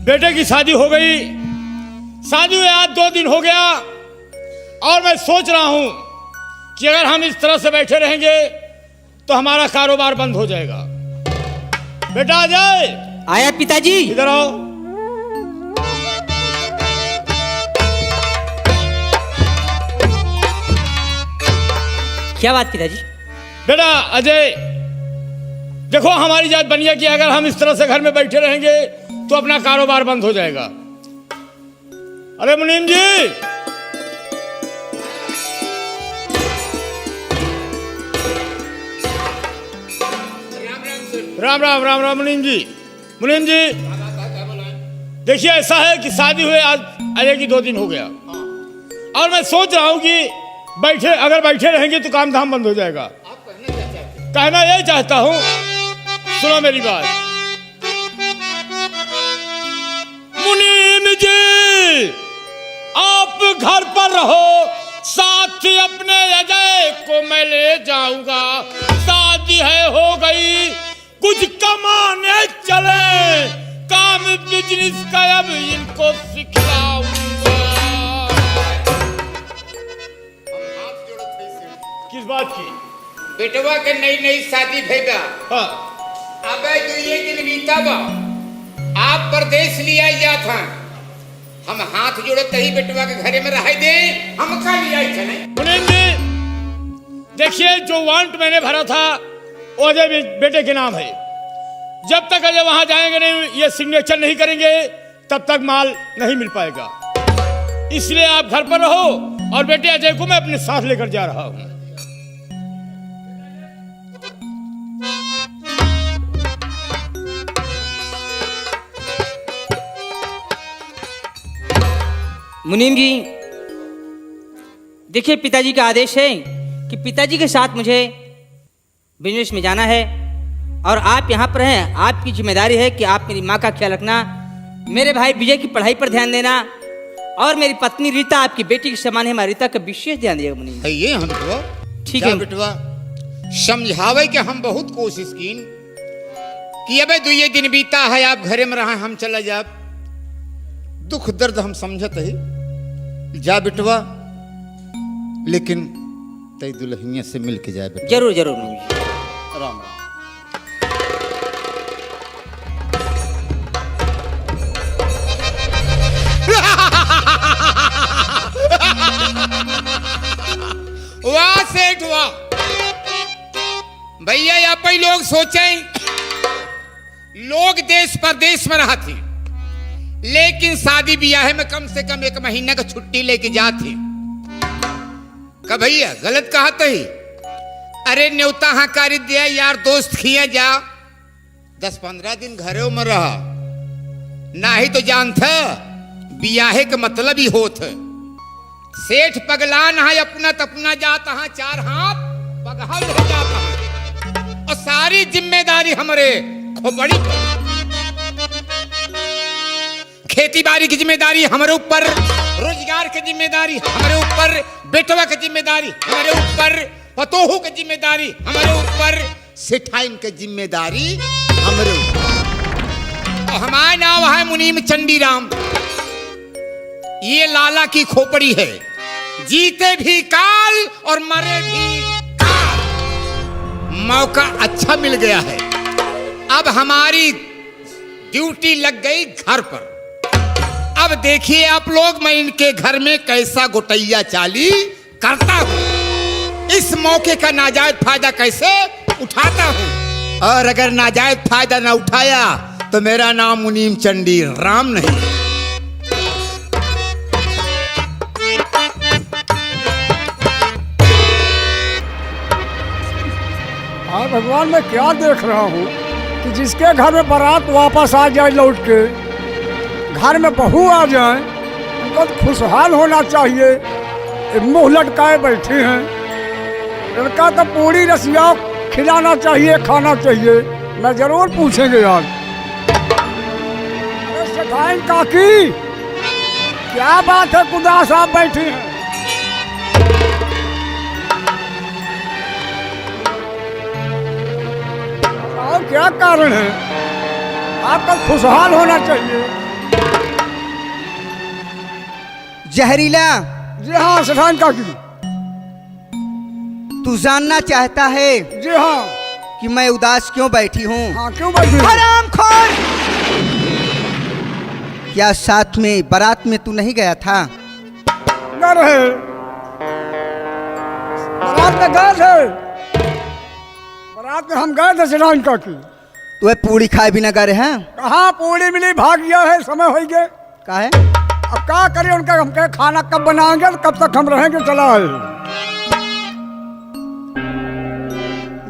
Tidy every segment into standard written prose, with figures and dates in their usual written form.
बेटे की शादी हो गई, शादी हुए आज 2 दिन हो गया और मैं सोच रहा हूं कि अगर हम इस तरह से बैठे रहेंगे तो हमारा कारोबार बंद हो जाएगा। बेटा आ जाए। आया पिताजी। इधर आओ। क्या बात पिताजी? बेटा अजय, देखो हमारी जात बनिया कि अगर हम इस तरह से घर में बैठे रहेंगे तो अपना कारोबार बंद हो जाएगा। अरे मुनीम जी, राम राम राम राम। मुनीम जी, मुनीम जी, देखिए ऐसा है कि शादी हुए आज अजय की 2 दिन हो गया और मैं सोच रहा हूं कि अगर बैठे रहेंगे तो काम धाम बंद हो जाएगा। कहना यही चाहता हूं, सुनो मेरी बात। मुनीम जी, आप घर पर रहो, साथ ही अपने अजय को मैं ले जाऊंगा। शादी है हो गई, कुछ कमाने चले, काम बिजनेस का अब इनको सिखलाऊंगा। किस बात की? बेटवा के नई नई शादी भैया। हाँ। अब ये दिन बीता बा, आप परदेश लिया जा था, हम हाथ जोड़ते ही बेटवा के घरे में रह दे, हम का लिया चले। मुनीम जी, देखिए जो वारंट मैंने भरा था वो अजय बेटे के नाम है। जब तक अजय वहां जाएंगे नहीं, ये सिग्नेचर नहीं करेंगे, तब तक माल नहीं मिल पाएगा। इसलिए आप घर पर रहो और बेटे अजय को मैं अपने साथ लेकर जा रहा हूं। मुनीम जी, देखिए पिताजी का आदेश है कि पिताजी के साथ मुझे बिजनेस में जाना है और आप यहाँ पर हैं। आपकी जिम्मेदारी है कि आप मेरी माँ का ख्याल रखना, मेरे भाई विजय की पढ़ाई पर ध्यान देना और मेरी पत्नी रीता आपकी बेटी के समान है, हमारी रीता का विशेष ध्यान दिएगा। मुनीम है ये हम बेटवा ठीक है बेटवा, समझावे के हम बहुत कोशिश की कि अब 2 दिन बीता है, आप घरे में रहा, हम चला जा, दुख दर्द हम समझत है। जा बेटवा, लेकिन तई दुल्हनिया से मिल के जाए बेटा। जरूर जरूर मुनीम जी। राम राम। वाह सेठ वाह भैया, आप ही लोग सोचें, लोग देश परदेश में रहते, लेकिन शादी ब्याह में कम से कम 1 महीना का छुट्टी लेके जाते। का भैया गलत कहा तो ही, अरे न्योता हाँ कर दिया, यार दोस्त खिया जा, 10-15 दिन घरों में रहा, ना ही तो जानता ब्याहे का मतलब ही होत है। सेठ पगलान है, अपना तपना जाता है, 4 हाथ पगहल हो जाता है और सारी जिम्मेदारी हमारे खोपड़ी पर। खेती बाड़ी की जिम्मेदारी हमारे ऊपर, रोजगार की जिम्मेदारी हमारे ऊपर, बेटवा की जिम्मेदारी हमारे ऊपर, पतोहू की जिम्मेदारी हमारे ऊपर, सेठाइन की जिम्मेदारी हमारे ऊपर। और हमारा नाम है मुनीम चंडीराम, ये लाला की खोपड़ी है, जीते भी काल और मरे भी काल। मौका अच्छा मिल गया है, अब हमारी ड्यूटी लग गई घर पर। अब देखिए आप लोग, मैं इनके घर में कैसा गोटैया चाली करता हूं, इस मौके का नाजायज फायदा कैसे उठाता हूं, और अगर नाजायज फायदा ना उठाया तो मेरा नाम मुनीम चंडी राम नहीं। हाँ भगवान, मैं क्या देख रहा हूँ कि जिसके घर में बारात वापस आ जाए लौट के, घर में बहू आ जाए, उनको तो खुशहाल होना चाहिए। मुंह लटकाए बैठे हैं, लड़का तो पूरी रसिया खिलाना चाहिए, खाना चाहिए। मैं जरूर पूछेंगे आज। अरे सेठाइन काकी, क्या बात है, उदास आप बैठे हैं? और क्या कारण है? आपका खुशहाल होना चाहिए। जहरीला, जी हाँ सेठान काकी। तू जानना चाहता है जी हाँ। कि मैं उदास क्यों बैठी हूँ? हाँ क्यों बैठी हो? हरामखोर! क्या साथ में बारात में तू नहीं गया था? न रहे, बारात में गए थे, बारात में हम गए थे सेठान काकी। तू पूरी खाए बिना गए हैं? कहाँ पूरी मिली, भाग गया है, समय हो गए। का है? अब क्या करें, उनका हम कहे खाना कब बनाएंगे, कब तक हम रहेंगे, चला है।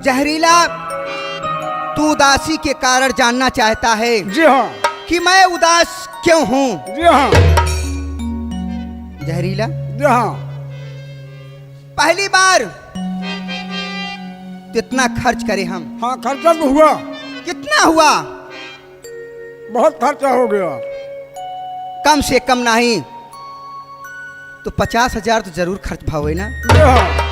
जहरीला, तू उदासी के कारण जानना चाहता है जी हाँ। कि मैं उदास क्यों हूँ? जी हाँ। जहरीला, जी हाँ। पहली बार कितना खर्च करे हम? हाँ खर्चा तो हुआ, कितना हुआ? बहुत खर्चा हो गया। कम से कम नहीं तो 50,000 तो जरूर खर्च भावे ना। जी हाँ।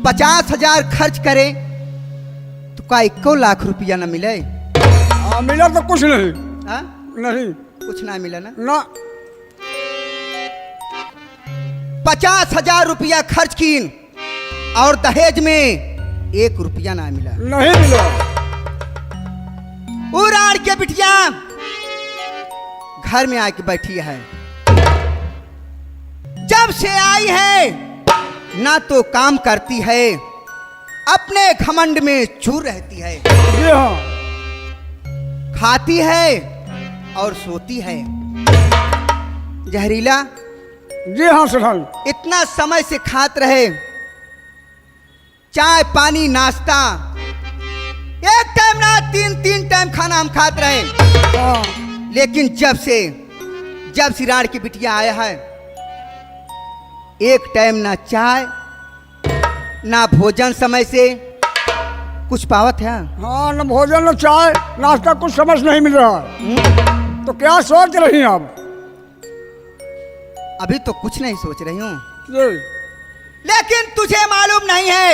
50,000 खर्च करे तो का 1 लाख रुपया ना मिले? हाँ मिला तो कुछ नहीं। हाँ? नहीं कुछ ना मिला ना। ना। 50,000 रुपया खर्च कीन और दहेज में 1 रुपया ना मिला। नहीं मिला। उराड़ के बिटिया घर में आके बैठी है, जब से आई है ना तो काम करती है, अपने घमंड में चूर रहती है, जी हाँ। खाती है और सोती है। जहरीला, जी हाँ सेठान। इतना समय से खात रहे, चाय पानी नाश्ता, एक टाइम ना 3 टाइम खाना हम खाते रहे। हाँ। लेकिन जब सिराड़ की बिटिया आया है, एक टाइम ना चाय ना भोजन समय से कुछ पावत है। हाँ न भोजन न चाय नाश्ता कुछ समझ नहीं मिल रहा है। तो क्या सोच रही हैं आप? अभी तो कुछ नहीं सोच रही हूँ, जी। लेकिन तुझे मालूम नहीं है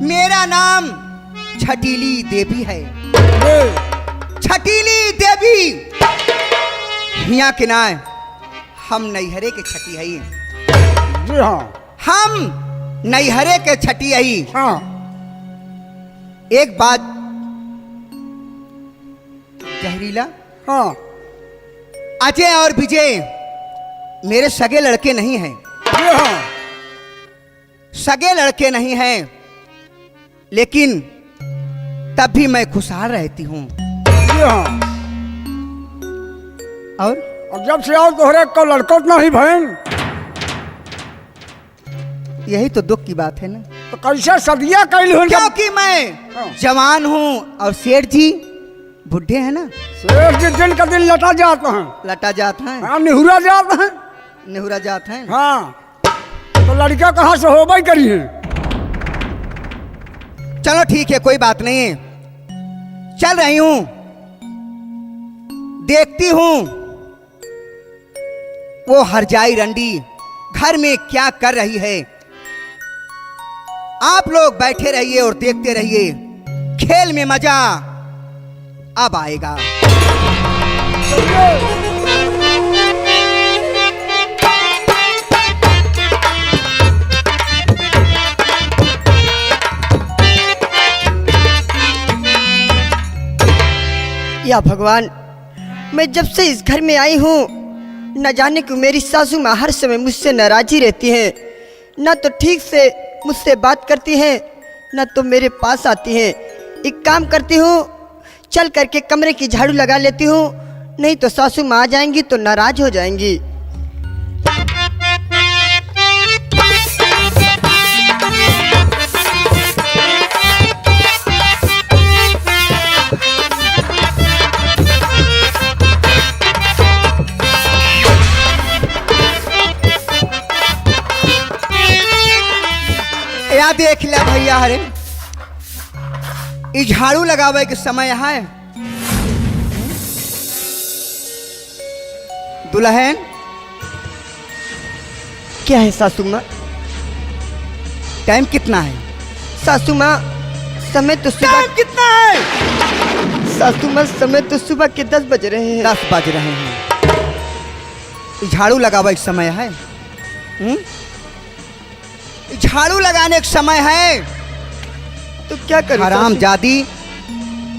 मेरा नाम छटीली देवी है। जी। छटीली देवी हिया के नाय हम नैहरे के छठी हई। जी हाँ। हम नैहरे के छठी हई। हाँ। एक बात जहरीला, हाँ। अजय और विजय मेरे सगे लड़के नहीं हैं। जी हाँ। सगे लड़के नहीं हैं, लेकिन तब भी मैं खुशहाल रहती हूँ। जी हाँ। और जब से आओ तोहरे को लड़कों नहीं बहन, यही तो दुख की बात है ना। तो कैसे सदिया कैल हो? क्योंकि मैं जवान हूँ और सेठ जी बुढ़े हैं ना। सेठ जी दिन का दिन लटा जाते हैं। लटा जात हैं। हाँ निहुरा जाते हैं। नेहुरा जात हैं। हाँ। तो लड़का कहाँ से हो भाई करी है? चलो ठीक है, कोई बात नहीं, चल रही हूं, देखती हूं वो हरजाई रंडी घर में क्या कर रही है। आप लोग बैठे रहिए और देखते रहिए, खेल में मजा अब आएगा। या भगवान, मैं जब से इस घर में आई हूँ, न जाने क्यों मेरी सासू माँ हर समय मुझसे नाराज ही रहती हैं। न तो ठीक से मुझसे बात करती हैं, न तो मेरे पास आती हैं। एक काम करती हूँ, चल करके कमरे की झाड़ू लगा लेती हूँ, नहीं तो सासू माँ आ जाएंगी तो नाराज हो जाएंगी। या देख ले भैया, हरे ई झाड़ू लगावे के समय है। दुल्हन, क्या है सासू माँ? टाइम कितना है? सासू माँ, समय तो सुबह टाइम कितना है? सासू माँ समय तो सुबह के 10 बज रहे हैं। 10 बज रहे हैं। झाड़ू लगावा एक समय है। झाड़ू लगाने का समय है। तो क्या करूं हराम सासू? जादी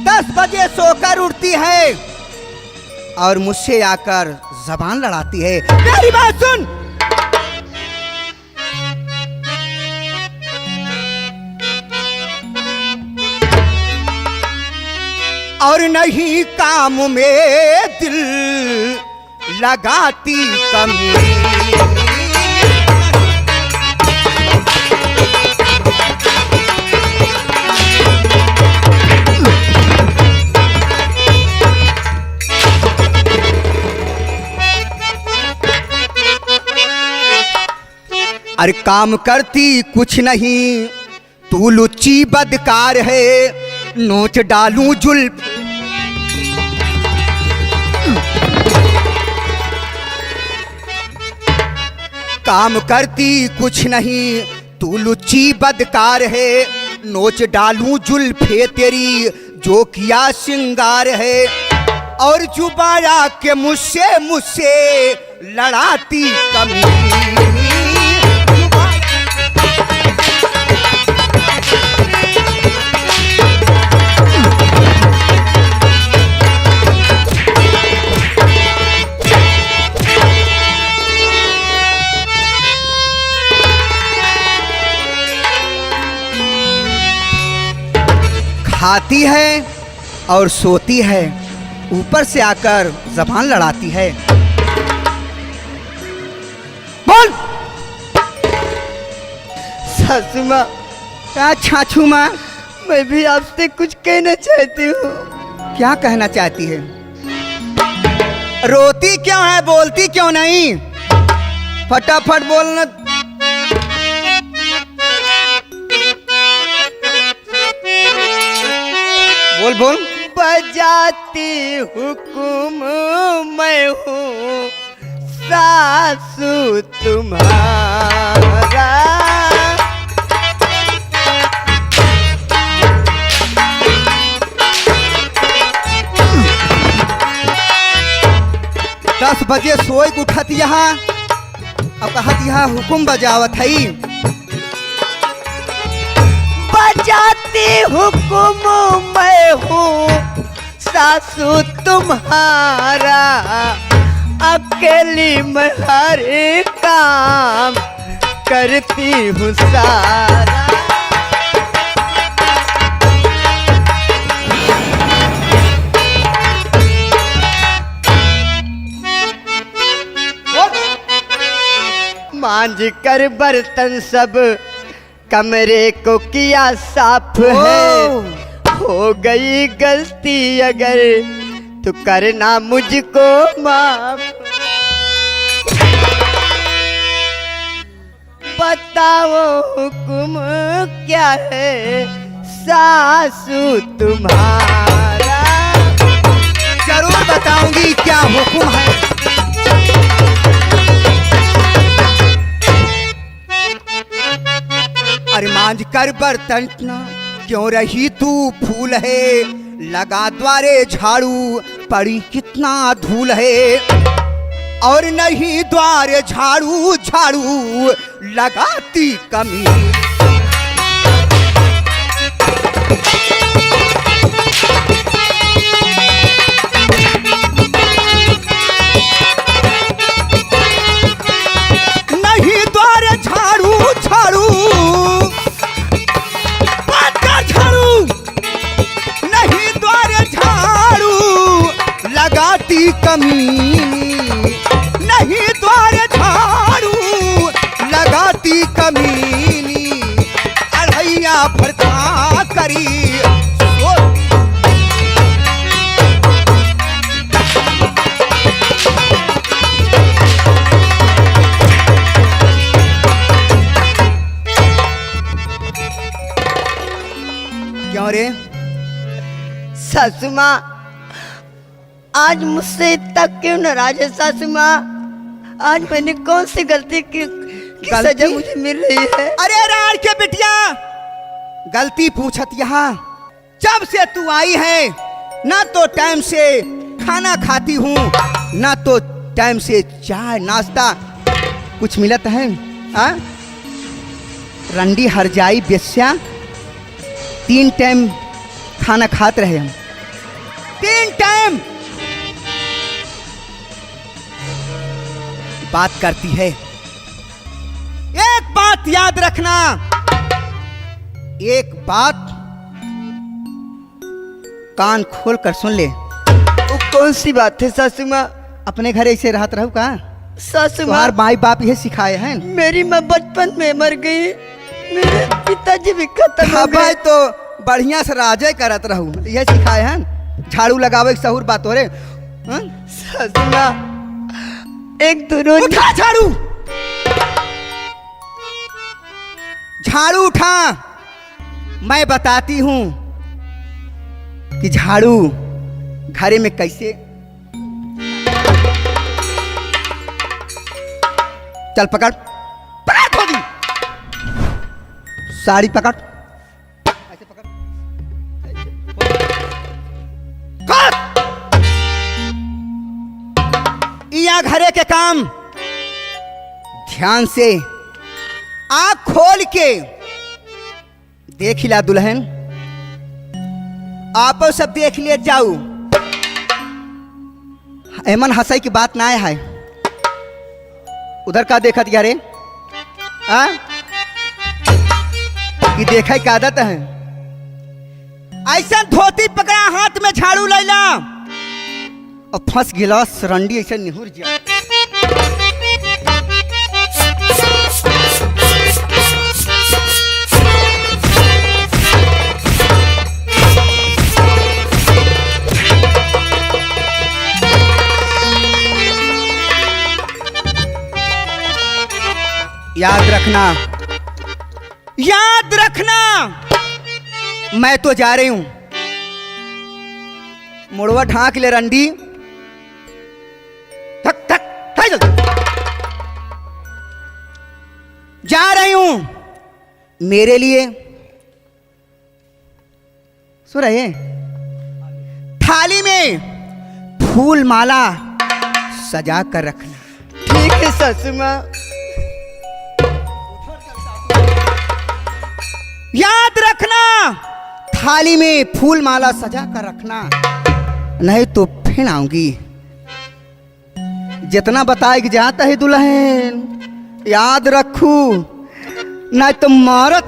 10 बजे सोकर उठती है और मुझसे आकर जबान लड़ाती है। मेरी बात सुन। और नहीं काम में दिल लगाती कमी। अरे काम करती कुछ नहीं, तू लुच्ची बदकार है, नोच डालूं जुल्फ। काम करती कुछ नहीं, तू लुच्ची बदकार है, नोच डालूं जुल्फे तेरी जो किया श्रृंगार है। और जुबाया के मुझसे लड़ाती कमी। खाती है और सोती है, ऊपर से आकर जबान लड़ाती है। बोल। सासू माँ, क्या छाछू माँ? मैं भी आपसे कुछ कहना चाहती हूँ। क्या कहना चाहती है? रोती क्यों है, बोलती क्यों नहीं? फटाफट बोलना। बोल बोल। बजाती हुकुम मैं हूँ सासू तुम्हारा। 10 बजे सोई उठत यहाँ, अब कहत यहाँ हुकुम बजावत है। बजाती हुकुम मैं हूँ सासू तुम्हारा, अकेली मैं हर काम करती हूँ सारा। मांझ कर बर्तन सब कमरे को किया साफ है। हो गई गलती अगर तो करना मुझको माफ। बताओ हुक्म क्या है सासू तुम्हारा। जरूर बताऊंगी क्या हुक्म है। अरे मांझ कर बर्तन क्यों रही तू फूल है, लगा द्वारे झाड़ू पड़ी कितना धूल है। और नहीं द्वारे झाड़ू झाड़ू लगाती कमी। नहीं द्वारे झाड़ू झाड़ू नहीं द्वारे झाड़ू लगाती कमीनी। नहीं द्वारे झाड़ू लगाती कमीनी। अढ़ैया भरता करी क्यों रे? सासू माँ आज मुझसे इतना क्यों नाराज है सासू माँ? आज मैंने कौन सी गलती की सजा मुझे मिल रही है? अरे राड़ के बिटिया, गलती पूछत यहाँ। जब से तू आई है ना तो टाइम से खाना खाती हूँ, ना तो टाइम से चाय नाश्ता कुछ मिलता है। आ? रंडी हरजाई बेस्या 3 टाइम खाना खाते रहे हम, 3 टाइम बात करती है। एक बात याद रखना, एक बात कान खोल कर सुन ले। वो कौन सी बात है सासू माँ? अपने घर ऐसे रहत रहू का? सासू माँ, तुम्हार माई बाप ये सिखाए हैं। मेरी माँ बचपन में मर गई, मेरे पिताजी भी खत्म हो भाई गए। तो बढ़िया से राजे करत रहू, ये सिखाए हैं। झाड़ू लगावे के सहूर बात हो रे। हाँ? सासू माँ, एक तो रोज उठा झाड़ू, झाड़ू उठा। मैं बताती हूं कि झाड़ू घरे में कैसे। चल पकड़, पकड़ थोड़ी, साड़ी पकड़, ऐसे पकड़, या घरे के काम ध्यान से आँख खोल के देख ला दुल्हन, आपो सब देख ले जाऊ। एमन हंसाई की बात ना है। उधर का देखत यारे? कि देखा की आदत है। ऐसा धोती पकड़ा हाथ में झाड़ू लैला और फंस गिलास रंडी ऐसे निहुर जा। याद रखना, याद रखना, मैं तो जा रही हूं। मुड़वा ढांक ले रंडी, थक थक थक जल्दी। जा रही हूं मेरे लिए, सुन रहे, थाली में फूल माला सजा कर रखना। ठीक है सासू माँ। याद रखना, थाली में फूल माला सजा कर रखना, नहीं तो फिर आऊंगी। जितना बताएगी जाता है दुल्हन, याद रखू, नहीं तो मारत।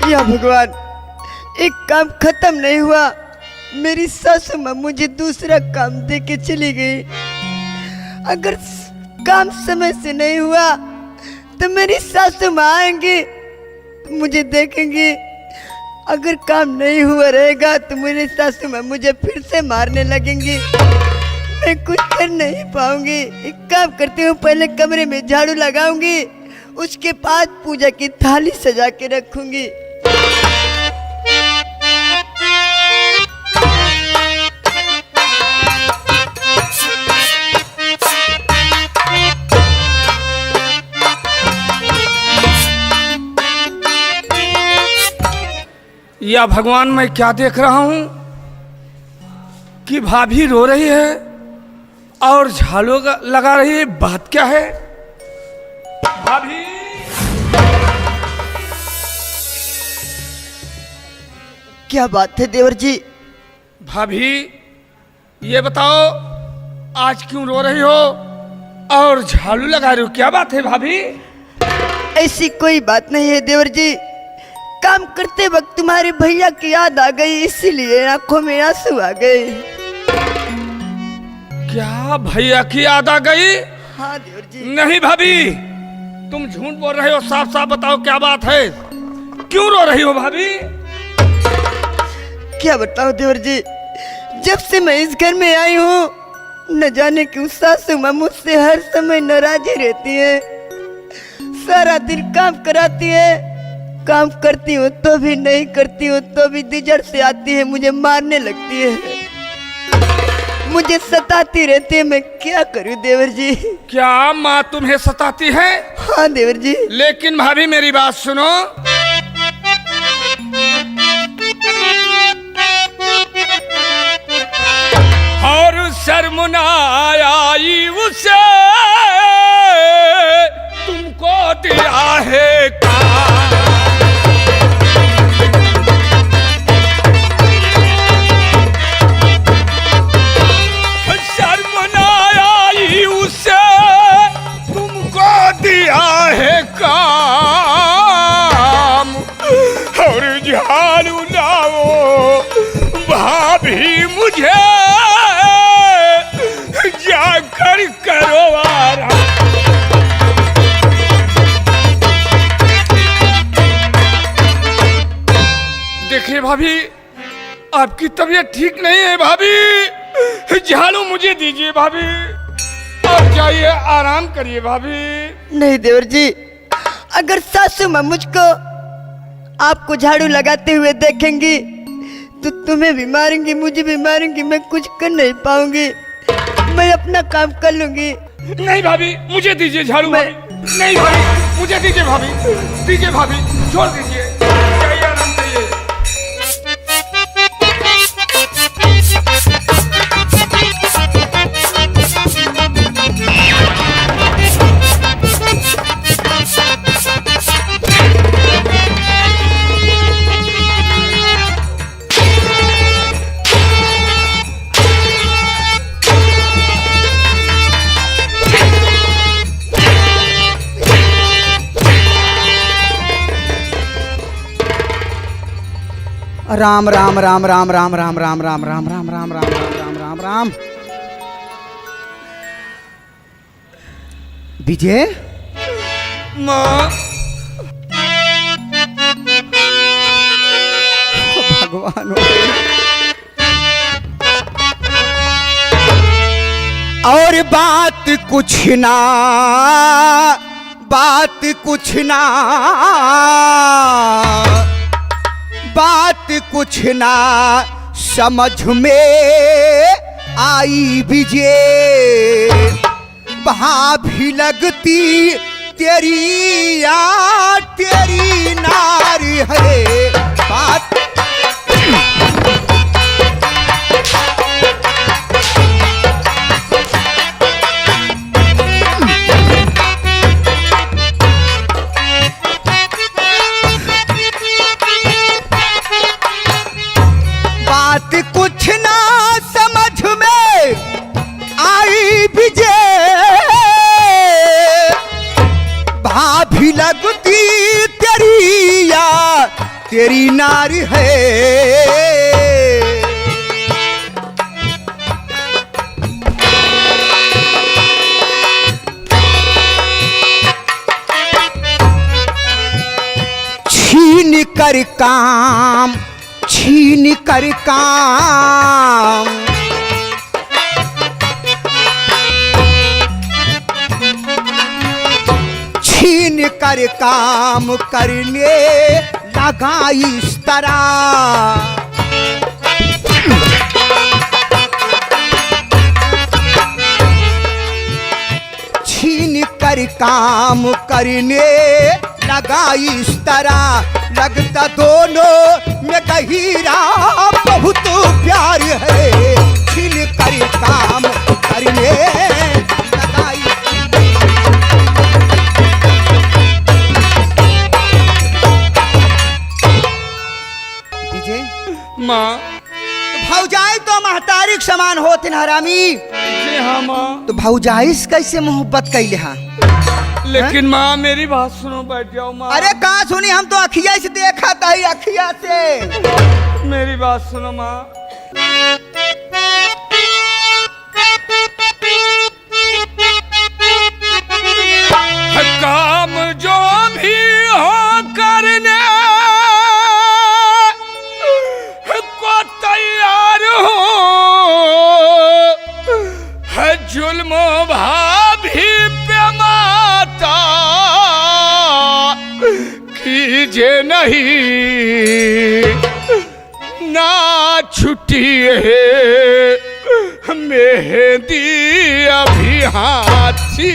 या भगवान, एक काम खत्म नहीं हुआ, मेरी सासू माँ मुझे दूसरा काम दे के चली गई। अगर काम समय से नहीं हुआ तो मेरी सासू माँ आएंगी, मुझे देखेंगी। अगर काम नहीं हुआ रहेगा तो मेरी सासू माँ मुझे फिर से मारने लगेंगी, मैं कुछ कर नहीं पाऊंगी। एक काम करती हूँ, पहले कमरे में झाड़ू लगाऊंगी, उसके बाद पूजा की थाली सजा के रखूंगी। या भगवान, मैं क्या देख रहा हूं कि भाभी रो रही है और झाड़ू लगा रही है। बात क्या है? भाभी, क्या बात है देवर जी? भाभी ये बताओ, आज क्यों रो रही हो और झाड़ू लगा रही हो? क्या बात है भाभी? ऐसी कोई बात नहीं है देवर जी, काम करते वक्त तुम्हारे भैया की याद आ गई, इसीलिए आंखों में आंसू आ गए। क्या भैया की याद आ गई? हाँ देवर जी। नहीं भाभी, तुम झूठ बोल रहे हो, साफ साफ बताओ क्या बात है, क्यों रो रही हो भाभी? क्या बताओ देवर जी, जब से मैं इस घर में आई हूँ, न जाने क्यों सासू माँ मुझसे हर समय नाराज ही रहती है। सारा दिन काम कराती है, काम करती हूँ तो भी नहीं करती हूँ तो भी दिजड़ से आती है, मुझे मारने लगती है, मुझे सताती रहती है। मैं क्या करूँ देवर जी? क्या माँ तुम्हें सताती है? हाँ देवर जी। लेकिन भाभी मेरी बात सुनो, और शर्म न आई उसे तुमको दिया है काम। शर्म न आई उसे तुमको दिया है काम, और झाड़ू लाओ भाभी मुझे जाकर करो आराम। देखिए भाभी, आपकी तबीयत ठीक नहीं है भाभी, झाड़ू मुझे दीजिए भाभी, आप जाइए आराम करिए भाभी। नहीं देवर जी, अगर सासू माँ मुझको आपको झाड़ू लगाते हुए देखेंगी तो तुम्हें भी मारेंगी, मुझे भी मारेंगी, मैं कुछ कर नहीं पाऊंगी, मैं अपना काम कर लूंगी। नहीं भाभी, मुझे दीजिए झाड़ू भाभी। नहीं भाभी, मुझे दीजिए भाभी, दीजिए भाभी, छोड़ दीजिए, जाइए आराम करिए। राम राम राम राम राम राम राम राम राम राम राम राम राम राम राम। विजय, माँ, भगवान, और बात कुछ ना, बात कुछ ना, बात कुछ ना समझ में आई विजय, भाभी लगती तेरी या तेरी नारी है बात। बात कुछ ना समझ में आई विजय, भाभी लगती तेरी या तेरी नारी है। छीन कर काम, छीन कर काम, छीन कर काम करने लगा इस तरह। छीन कर काम करने लगा इस तरह, लगता दोनों में गहीरा बहुत प्यार है। छीन कर काम करने लगा विजय। माँ, भौजाई तो महतारी के समान होते न हरामी, जी हाँ माँ। तो भौजाई से कैसे मोहब्बत कैले हा? लेकिन माँ मेरी बात सुनो, बैठ जाओ माँ। अरे कहाँ सुनी, हम तो अखिया से देखा था ही, अखिया से। मेरी बात सुनो माँ। काम जो भी हो करने को तैयार हो, है जुल्म भाभी पे माता जे नहीं ना छुट्टी है मेहंदी अभी हाथ से।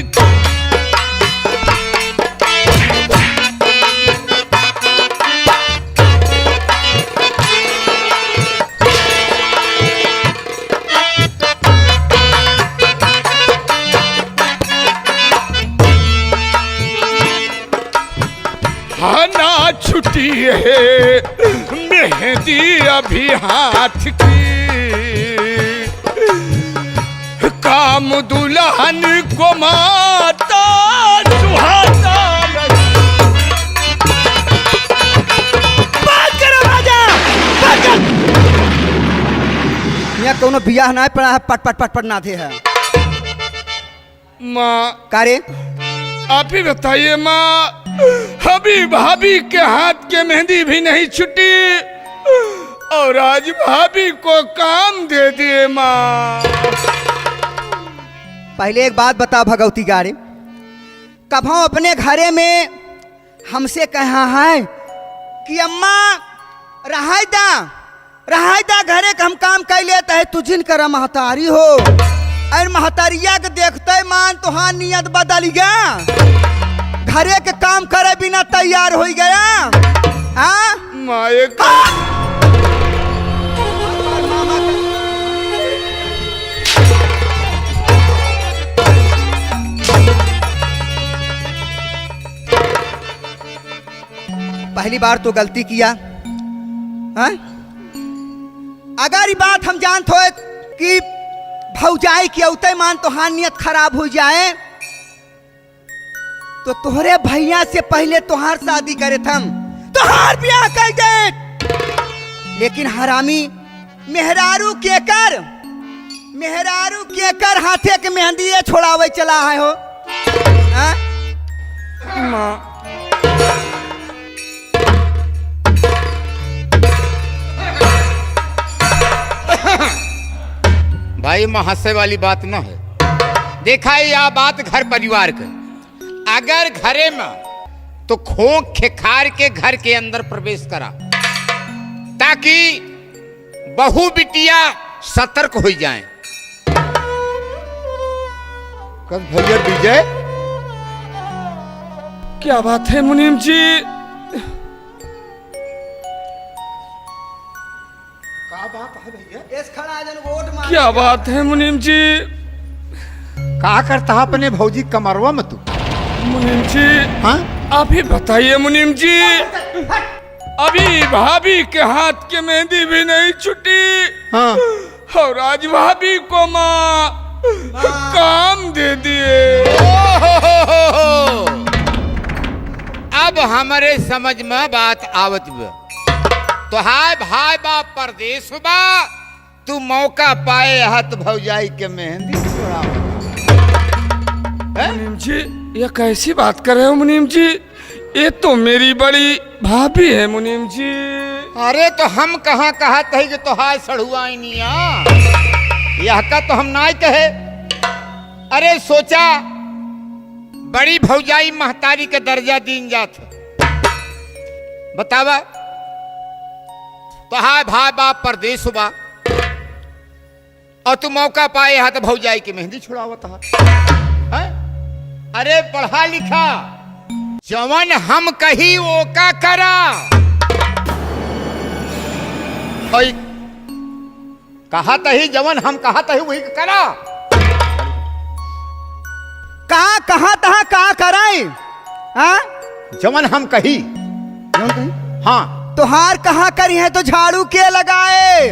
ना छुट्टी है मेहंदी अभी हाथ की काम दुल्हन को माता सुहाता यहाँ कोनो बियाह ना पड़ा है, पट पट पट पट ना थे है। माँ कारे आप ही बताइए माँ, अभी भाभी के हाथ के मेहंदी भी नहीं छुटी और आज भाभी को काम दे दिए माँ। पहले एक बात बता भगवती गारे, कब हम अपने घरे में हमसे कहा है कि अम्मा रहाय दा घरे का हम काम कर लेते है, तू जिन कर महतारी हो और महतारिया के देखते मान तुहार नियत बदल गया, घरे के काम करे बिना तैयार हो गया। हाँ माए पहली बार तो गलती किया। हाँ? अगर ये बात हम जानते हो कि भौजाई की औते मान तुहार नियत खराब हो जाए तो तोहरे भैया से पहले तुहार शादी करे थम, तुहार ब्याह कर दे। लेकिन हरामी मेहरारू के कर हाथे के मेहंदी छोड़ावे चला है हो। हाँ? भाई महस्य वाली बात न है। देखा है यह बात घर परिवार के, अगर घरे में तो खोंख खेखार के घर के अंदर प्रवेश करा ताकि बहू बिटिया सतर्क हो जाएं। कब भैया विजय, क्या बात है मुनीम जी? क्या बात है मुनीम जी? कहा करता अपने भौजी कमरवा में तू? मुनीम जी हाँ आप ही बताइए मुनीम जी, अभी भाभी के हाथ के मेहंदी भी नहीं छुटी हाँ और आज भाभी को माँ काम दे दिए। अब हमारे समझ में बात आवत बा। तो हाय भाई बा परदेश बा, तू मौका पाए हाथ भौजाई के मेहंदी छोड़ावा। मुनीम जी ये कैसी बात कर रहे हो मुनीम जी? ये तो मेरी बड़ी भाभी है मुनीम जी। अरे तो हम कहाँ कहते हैं कि तो हाय सड़ुआई निया, यह का तो हम ना कहे। अरे सोचा बड़ी भौजाई महतारी के दर्जा दीन जात, बतावा तो हाय भाई बाप परदेश बा और तू मौका पाए हाथ भौजाई की मेहंदी छुड़ावत है। अरे पढ़ा लिखा जवन हम कही वो का करा। कहा तही जवन हम कहा तही वही करा। कहा तहा कहा कराए। हाँ जवन हम कही हाँ तुहार कहा करी है तो झाड़ू के लगाए,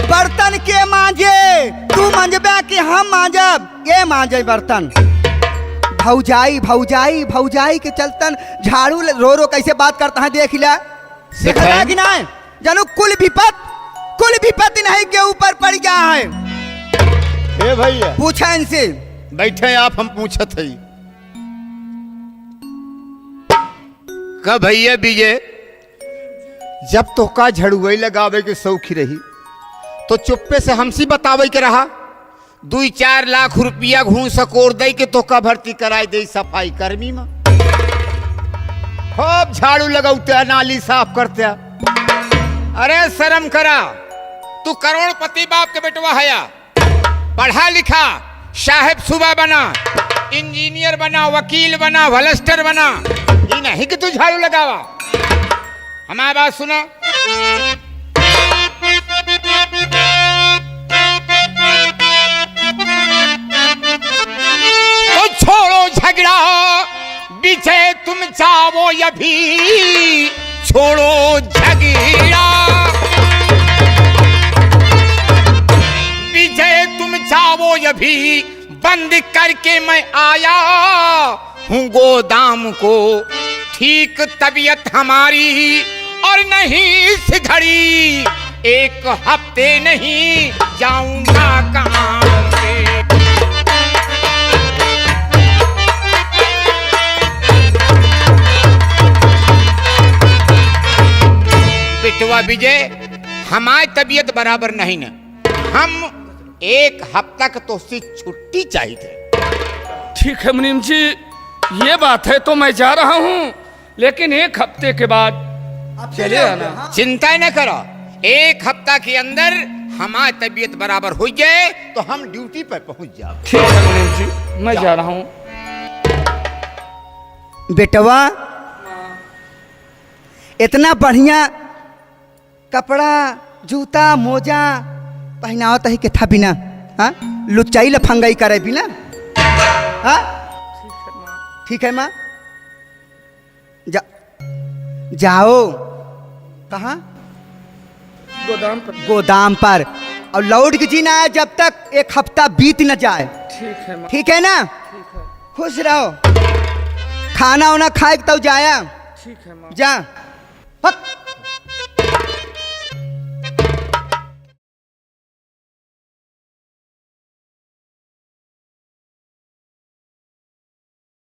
बर्तन के मांजे, तू मांजबे कि हम मांजब? ये मांजे बर्तन। भौजाई भौजाई भौजाई के चलतन झाड़ू रो रो कैसे बात करता है देख ला, सिखला कि ना? जानू कुल विपत्ति नहीं के ऊपर पड़ गया है। हे भैया पूछा इनसे। बैठे आप, हम पूछत है कब भैया विजय जब तो का झड़ुआई लगावे के सौखी रही तो चुप्पे से हमसी बतावे के रहा। 2-4 लाख रुपया घूस सकोर दे के तो का भर्ती कराई दे सफाई कर्मी में। खूब झाड़ू लगाते नाली साफ करते। अरे शर्म करा, तू करोड़पति बाप के बेटवा है, पढ़ा लिखा साहेब सुबह बना, इंजीनियर बना, वकील बना, वलस्टर बना, ये नहीं कि तू झाड़ू लगावा। हमारी बात सुना। तो छोड़ो झगड़ा बीचे तुम चाहो या भी, छोड़ो झगड़ा बीचे तुम चाहो या भी, बंद करके मैं आया हूँ गोदाम को। ठीक तबीयत हमारी और नहीं इस घड़ी, एक हफ्ते नहीं जाऊंगा काम पे। बेटवा विजय, हमारी तबीयत बराबर नहीं ना, हम एक हफ्ता का तो उससे छुट्टी चाहिए। ठीक है मुनीम जी, ये बात है तो मैं जा रहा हूँ, लेकिन एक हफ्ते के बाद चले आना। चिंता न करो, एक हफ्ता के अंदर हमारी तबीयत बराबर हो जाए तो हम ड्यूटी पर पहुंच जाओ। ठीक है मुनीम जी, मैं जा रहा हूँ। बेटवा, इतना बढ़िया कपड़ा जूता मोजा पहनावत है कि था बिना, हाँ लुच्चाई लफंगाई करे बिना, हाँ ठीक है माँ, जाओ। कहाँ? गोदाम पर और लौट के जीना है जब तक एक हफ्ता बीत न जाए। ठीक है माँ। ठीक है ना? ठीक है। खुश रहो, खाना वाना खाए तब जाया। ठीक है माँ। जा।